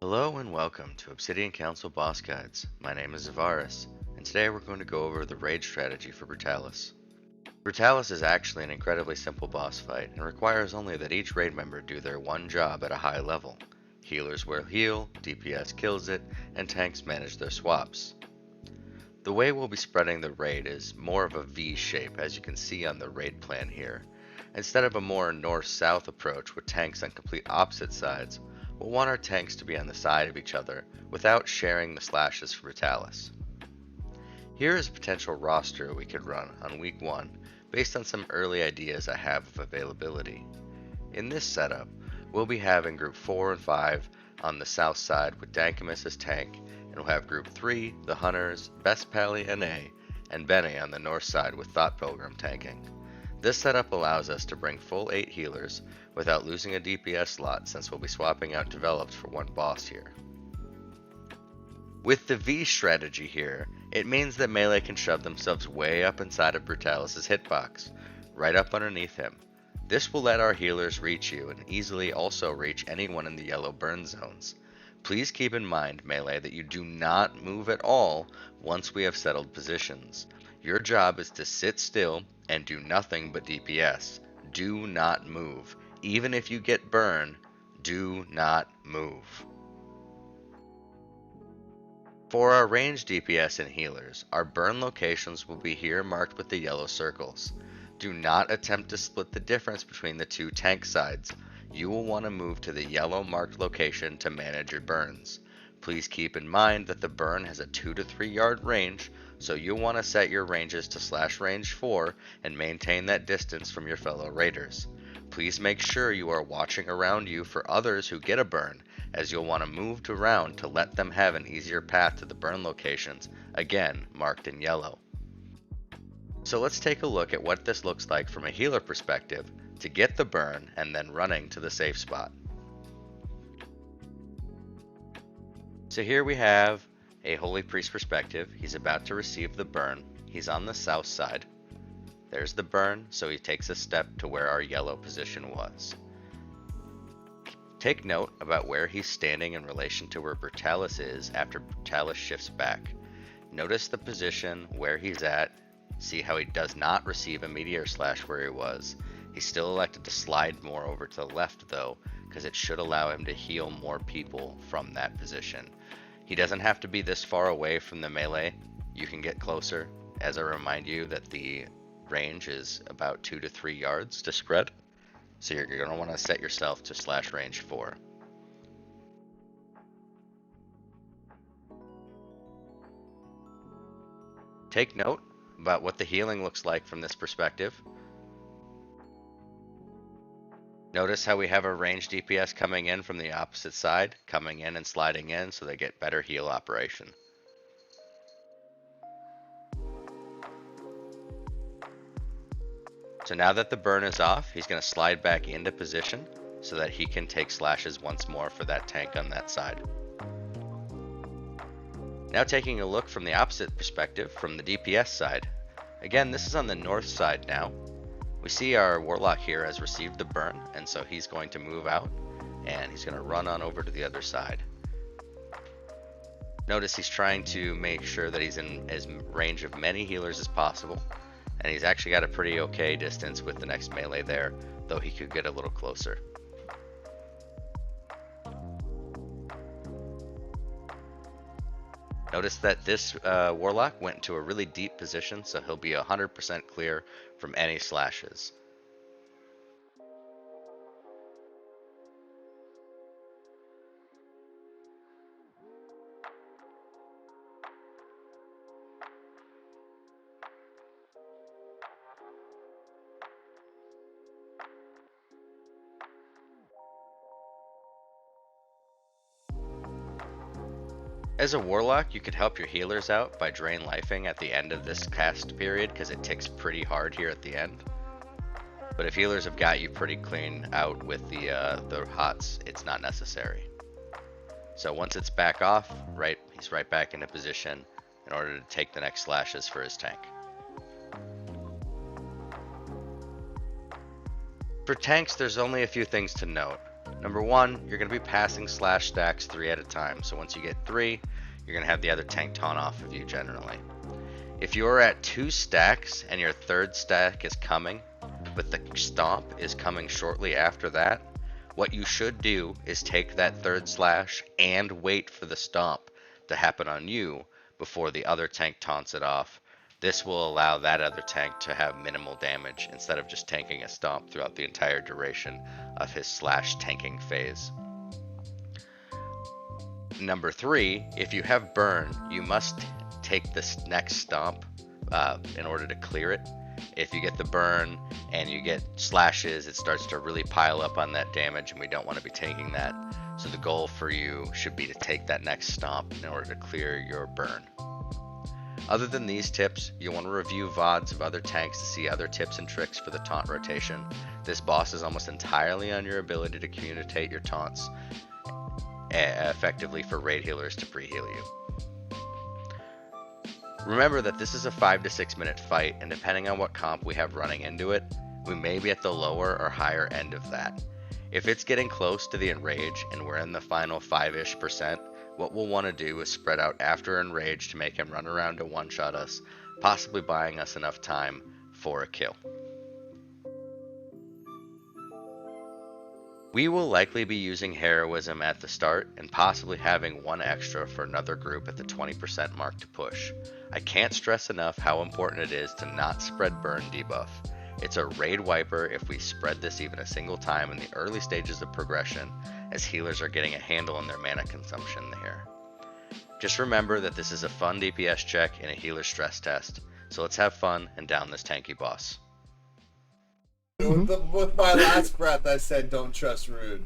Hello and welcome to Obsidian Council Boss Guides. My name is Zavaris, and today we're going to go over the raid strategy for Brutallus. Brutallus is actually an incredibly simple boss fight and requires only that each raid member do their one job at a high level. Healers will heal, DPS kills it, and tanks manage their swaps. The way we'll be spreading the raid is more of a V shape, as you can see on the raid plan here. Instead of a more north-south approach with tanks on complete opposite sides, we'll want our tanks to be on the side of each other without sharing the slashes for Brutallus. Here is a potential roster we could run on week 1 based on some early ideas I have of availability. In this setup, we'll be having group 4 and 5 on the south side with Dankamus as tank, and we'll have group 3, the Hunters, Best Pally NA, and Bene on the north side with Thought Pilgrim tanking. This setup allows us to bring full 8 healers without losing a DPS slot, since we'll be swapping out develops for one boss here. With the V strategy here, it means that melee can shove themselves way up inside of Brutallus' hitbox, right up underneath him. This will let our healers reach you and easily also reach anyone in the yellow burn zones. Please keep in mind, melee, that you do not move at all once we have settled positions. Your job is to sit still and do nothing but DPS. Do not move. Even if you get burned, do not move. For our ranged DPS and healers, our burn locations will be here marked with the yellow circles. Do not attempt to split the difference between the two tank sides. You will want to move to the yellow marked location to manage your burns. Please keep in mind that the burn has a 2 to 3 yard range, so you'll want to set your ranges to slash range 4 and maintain that distance from your fellow raiders. Please make sure you are watching around you for others who get a burn, as you'll want to move around to let them have an easier path to the burn locations, again marked in yellow. So let's take a look at what this looks like from a healer perspective to get the burn and then running to the safe spot. So here we have a Holy Priest perspective. He's about to receive the burn. He's on the south side. There's the burn, so he takes a step to where our yellow position was. Take note about where he's standing in relation to where Brutallus is after Brutallus shifts back. Notice the position where he's at. See how he does not receive a meteor slash where he was. He's still elected to slide more over to the left though, because it should allow him to heal more people from that position. He doesn't have to be this far away from the melee. You can get closer, as I remind you that the range is about 2 to 3 yards to spread. So you're going to want to set yourself to slash range 4. Take note about what the healing looks like from this perspective. Notice how we have a ranged DPS coming in from the opposite side, coming in and sliding in so they get better heal operation. So now that the burn is off, he's going to slide back into position so that he can take slashes once more for that tank on that side. Now taking a look from the opposite perspective, from the DPS side. Again, this is on the north side now. We see our Warlock here has received the burn, and so he's going to move out, and he's going to run on over to the other side. Notice he's trying to make sure that he's in as range of many healers as possible, and he's actually got a pretty okay distance with the next melee there, though he could get a little closer. Notice that this Warlock went into a really deep position, so he'll be 100% clear from any slashes. As a Warlock, you could help your healers out by drain lifing at the end of this cast period, because it ticks pretty hard here at the end. But if healers have got you pretty clean out with the HOTS, it's not necessary. So once it's back off, he's right back into position in order to take the next slashes for his tank. For tanks, there's only a few things to note. Number one, you're going to be passing slash stacks 3 at a time. So once you get 3, you're going to have the other tank taunt off of you generally. If you're at 2 stacks and your 3rd stack is coming, but the stomp is coming shortly after that, what you should do is take that 3rd slash and wait for the stomp to happen on you before the other tank taunts it off. This will allow that other tank to have minimal damage instead of just tanking a stomp throughout the entire duration of his slash tanking phase. Number 3, if you have burn, you must take this next stomp in order to clear it. If you get the burn and you get slashes, it starts to really pile up on that damage, and we don't want to be taking that. So the goal for you should be to take that next stomp in order to clear your burn. Other than these tips, you want to review VODs of other tanks to see other tips and tricks for the taunt rotation. This boss is almost entirely on your ability to communicate your taunts effectively for raid healers to pre-heal you. Remember that this is a 5 to 6 minute fight, and depending on what comp we have running into it, we may be at the lower or higher end of that. If it's getting close to the enrage and we're in the final 5-ish%, what we'll want to do is spread out after enrage to make him run around to one-shot us, possibly buying us enough time for a kill. We will likely be using heroism at the start and possibly having one extra for another group at the 20% mark to push. I can't stress enough how important it is to not spread burn debuff. It's a raid wiper if we spread this even a single time in the early stages of progression, as healers are getting a handle on their mana consumption here. Just remember that this is a fun DPS check and a healer stress test, so let's have fun and down this tanky boss. With my last breath, I said, "Don't trust Rude."